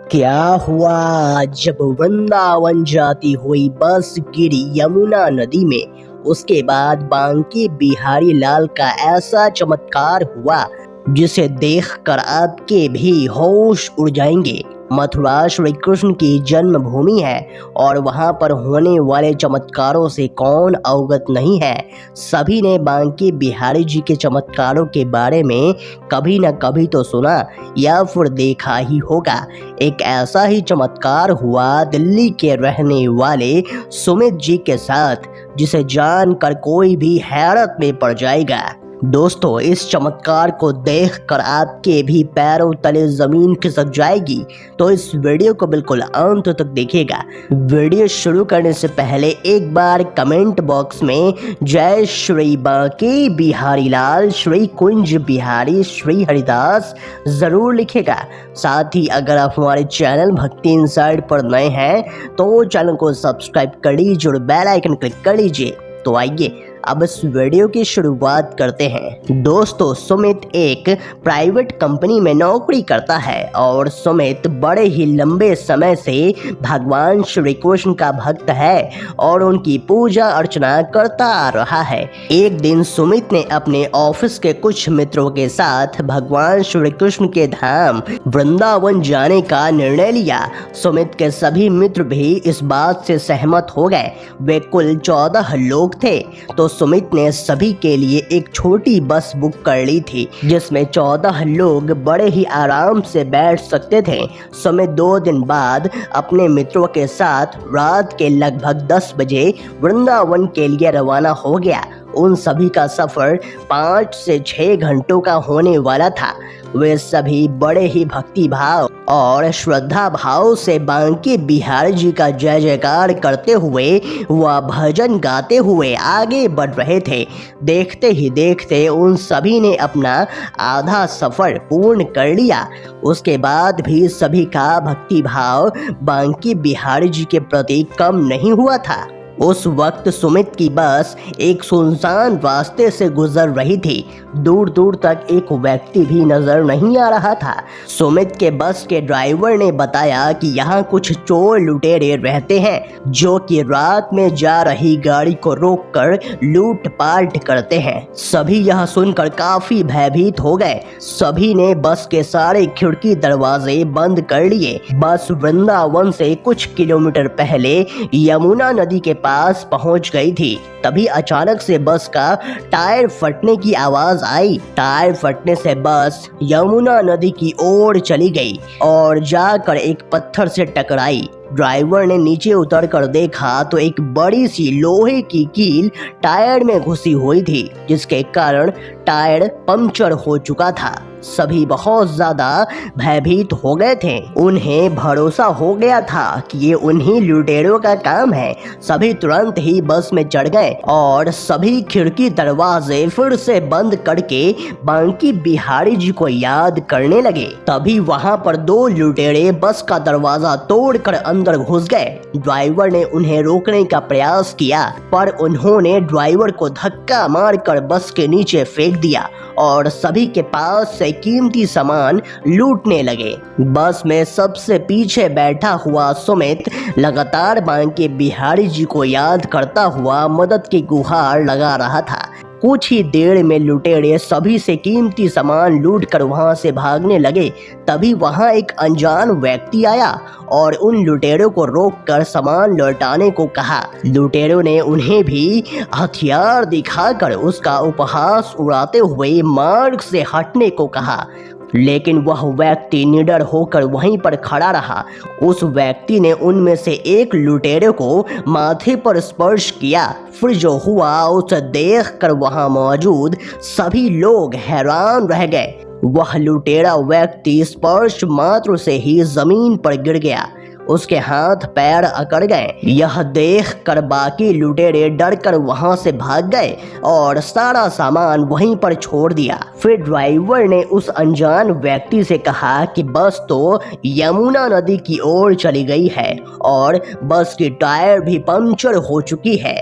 क्या हुआ जब वृंदावन जाती हुई बस गिरी यमुना नदी में। उसके बाद बांके बिहारी लाल का ऐसा चमत्कार हुआ जिसे देखकर आपके भी होश उड़ जाएंगे। मथुरा श्री कृष्ण की जन्मभूमि है और वहां पर होने वाले चमत्कारों से कौन अवगत नहीं है। सभी ने बांके बिहारी जी के चमत्कारों के बारे में कभी न कभी तो सुना या फिर देखा ही होगा। एक ऐसा ही चमत्कार हुआ दिल्ली के रहने वाले सुमित जी के साथ, जिसे जानकर कोई भी हैरत में पड़ जाएगा। दोस्तों, इस चमत्कार को देखकर आपके भी पैरों तले जमीन खिसक जाएगी, तो इस वीडियो को बिल्कुल अंत तक देखिएगा। वीडियो शुरू करने से पहले एक बार कमेंट बॉक्स में जय श्री बांके बिहारी लाल श्री कुंज बिहारी श्री हरिदास जरूर लिखेगा। साथ ही अगर आप हमारे चैनल भक्ति इनसाइड पर नए हैं तो चैनल को सब्सक्राइब कर लीजिए और बेल आइकन क्लिक कर लीजिए। तो आइए अब इस वीडियो की शुरुआत करते हैं। दोस्तों, सुमित एक प्राइवेट कंपनी में नौकरी करता है और सुमित बड़े ही लंबे समय से भगवान श्री कृष्ण का भक्त है और उनकी पूजा अर्चना करता आ रहा है। एक दिन सुमित ने अपने ऑफिस के कुछ मित्रों के साथ भगवान श्री कृष्ण के धाम वृंदावन जाने का निर्णय लिया। सुमित के सभी मित्र भी इस बात से सहमत हो गए। वे कुल 14 लोग थे, तो सुमित ने सभी के लिए एक छोटी बस बुक कर ली थी जिसमें 14 लोग बड़े ही आराम से बैठ सकते थे। सुमित 2 दिन बाद अपने मित्रों के साथ रात के लगभग 10 बजे वृंदावन के लिए रवाना हो गया। उन सभी का सफर 5 से 6 घंटों का होने वाला था। वे सभी बड़े ही भक्ति भाव और श्रद्धा भाव से बांके बिहारी जी का जय जयकार करते हुए व भजन गाते हुए आगे बढ़ रहे थे। देखते ही देखते उन सभी ने अपना आधा सफर पूर्ण कर लिया। उसके बाद भी सभी का भक्ति भाव बांके बिहारी जी के प्रति कम नहीं हुआ था। उस वक्त सुमित की बस एक सुनसान रास्ते से गुजर रही थी। दूर दूर तक एक व्यक्ति भी नजर नहीं आ रहा था। सुमित के बस के ड्राइवर ने बताया कि यहाँ कुछ चोर लुटेरे रहते हैं जो कि रात में जा रही गाड़ी को रोककर लूटपाट करते हैं। सभी यह सुनकर काफी भयभीत हो गए। सभी ने बस के सारे खिड़की दरवाजे बंद कर लिए। बस वृंदावन से कुछ किलोमीटर पहले यमुना नदी के पास पहुंच गई थी। तभी अचानक से बस का टायर फटने की आवाज आई। टायर फटने से बस यमुना नदी की ओर चली गई और जाकर एक पत्थर से टकराई। ड्राइवर ने नीचे उतरकर देखा तो एक बड़ी सी लोहे की कील टायर में घुसी हुई थी, जिसके कारण टायर पंक्चर हो चुका था। सभी बहुत ज्यादा भयभीत हो गए थे। उन्हें भरोसा हो गया था कि ये उन्हीं लुटेरों का काम है। सभी तुरंत ही बस में चढ़ गए और सभी खिड़की दरवाजे फिर से बंद करके बांके बिहारी जी को याद करने लगे। तभी वहां पर 2 लुटेरे बस का दरवाजा तोड़कर अंदर घुस गए। ड्राइवर ने उन्हें रोकने का प्रयास किया, पर उन्होंने ड्राइवर को धक्का मारकर बस के नीचे फेंक दिया और सभी के पास से कीमती सामान लूटने लगे। बस में सबसे पीछे बैठा हुआ सुमित लगातार बांके बिहारी जी को याद करता हुआ मदद की गुहार लगा रहा था। कुछ ही देर में लुटेरे सभी से कीमती सामान लूटकर वहां से भागने लगे। तभी वहां एक अनजान व्यक्ति आया और उन लुटेरों को रोककर सामान लौटाने को कहा। लुटेरों ने उन्हें भी हथियार दिखाकर उसका उपहास उड़ाते हुए मार्ग से हटने को कहा, लेकिन वह व्यक्ति निडर होकर वहीं पर खड़ा रहा। उस व्यक्ति ने उनमें से एक लुटेरे को माथे पर स्पर्श किया। फिर जो हुआ उसे देखकर वहां मौजूद सभी लोग हैरान रह गए। वह लुटेरा व्यक्ति स्पर्श मात्र से ही जमीन पर गिर गया। उसके हाथ पैर अकड़ गए। यह देखकर बाकी लुटेरे डरकर वहां से भाग गए और सारा सामान वहीं पर छोड़ दिया। फिर ड्राइवर ने उस अनजान व्यक्ति से कहा कि बस तो यमुना नदी की ओर चली गई है और बस की टायर भी पंक्चर हो चुकी है।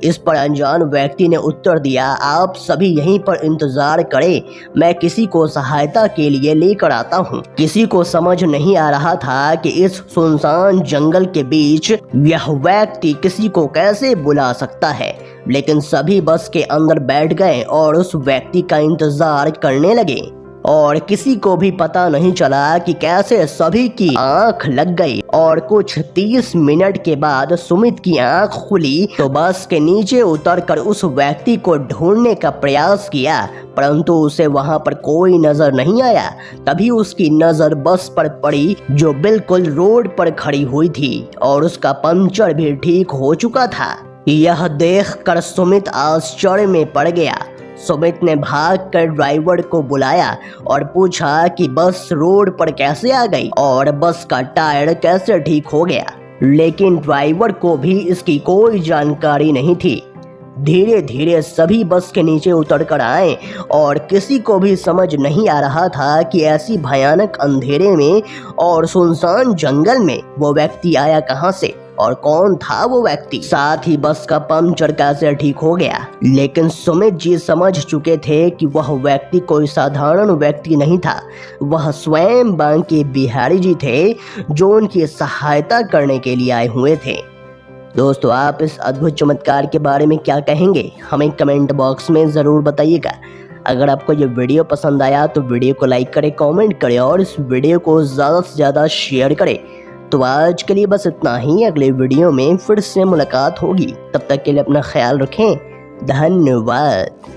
इस पर अनजान व्यक्ति ने उत्तर दिया, आप सभी यहीं पर इंतजार करें, मैं किसी को सहायता के लिए लेकर आता हूँ। किसी को समझ नहीं आ रहा था कि इस सुनसान जंगल के बीच यह व्यक्ति किसी को कैसे बुला सकता है, लेकिन सभी बस के अंदर बैठ गए और उस व्यक्ति का इंतजार करने लगे और किसी को भी पता नहीं चला कि कैसे सभी की आंख लग गई और कुछ 30 मिनट के बाद सुमित की आंख खुली तो बस के नीचे उतरकर उस व्यक्ति को ढूंढने का प्रयास किया, परंतु उसे वहां पर कोई नजर नहीं आया। तभी उसकी नजर बस पर पड़ी जो बिल्कुल रोड पर खड़ी हुई थी और उसका पंचर भी ठीक हो चुका था। यह देखकर सुमित आश्चर्य में पड़ गया। सुमित ने भागकर ड्राइवर को बुलाया और पूछा कि बस रोड पर कैसे आ गई और बस का टायर कैसे ठीक हो गया, लेकिन ड्राइवर को भी इसकी कोई जानकारी नहीं थी। धीरे धीरे सभी बस के नीचे उतरकर आए और किसी को भी समझ नहीं आ रहा था कि ऐसी भयानक अंधेरे में और सुनसान जंगल में वो व्यक्ति आया कहां से और कौन था वो व्यक्ति, साथ ही बस का पंचर कैसे ठीक हो गया। लेकिन सुमित जी समझ चुके थे कि वह व्यक्ति कोई साधारण व्यक्ति नहीं था, वह स्वयं बांके बिहारी जी थे जो उनकी सहायता करने के लिए आए हुए थे। दोस्तों, आप इस अद्भुत चमत्कार के बारे में क्या कहेंगे, हमें कमेंट बॉक्स में ज़रूर बताइएगा। अगर आपको ये वीडियो पसंद आया तो वीडियो को लाइक करें, कमेंट करें और इस वीडियो को ज़्यादा से ज़्यादा शेयर करें। तो आज के लिए बस इतना ही, अगले वीडियो में फिर से मुलाकात होगी। तब तक के लिए अपना ख्याल रखें। धन्यवाद।